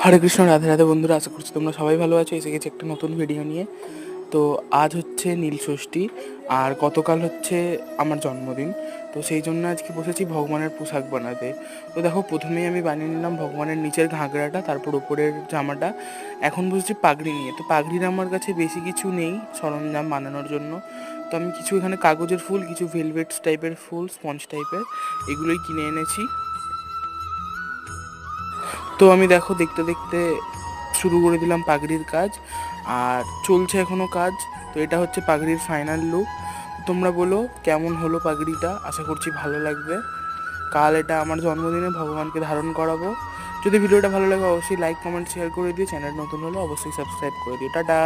হরে কৃষ্ণ, রাধে রাধে বন্ধুরা, আশা করছি তোমরা সবাই ভালো আছো। এসে গেছি একটা নতুন ভিডিও নিয়ে। তো আজ হচ্ছে নীল ষষ্ঠী, আর গতকাল হচ্ছে আমার জন্মদিন। তো সেই জন্য আজকে বসেছি ভগবানের পোশাক বানাতে। তো দেখো, প্রথমেই আমি বানিয়ে নিলাম ভগবানের নিচের ঘাগরাটা, তারপর উপরের জামাটা। এখন বসেছি পাগড়ি নিয়ে। তো পাগড়ির আমার কাছে বেশি কিছু নেই সরঞ্জাম বানানোর জন্য। তো আমি কিছু এখানে কাগজের ফুল, কিছু ভেলভেটস টাইপের ফুল, স্পঞ্জ টাইপের, এগুলোই কিনে এনেছি। তো আমি দেখো দেখতে দেখতে শুরু করে দিলাম পাগড়ির কাজ, আর চলছে এখনো কাজ। তো এটা হচ্ছে পাগড়ির ফাইনাল লুক। তোমরা বলো কেমন হলো পাগড়িটা, আশা করছি ভালো লাগবে। কাল এটা আমার জন্মদিনে ভগবানকে ধারণ করাবো। যদি ভিডিওটা ভালো লাগে অবশ্যই লাইক কমেন্ট শেয়ার করে দিও। চ্যানেল নতুন হলে অবশ্যই সাবস্ক্রাইব করে দিও। টাটা।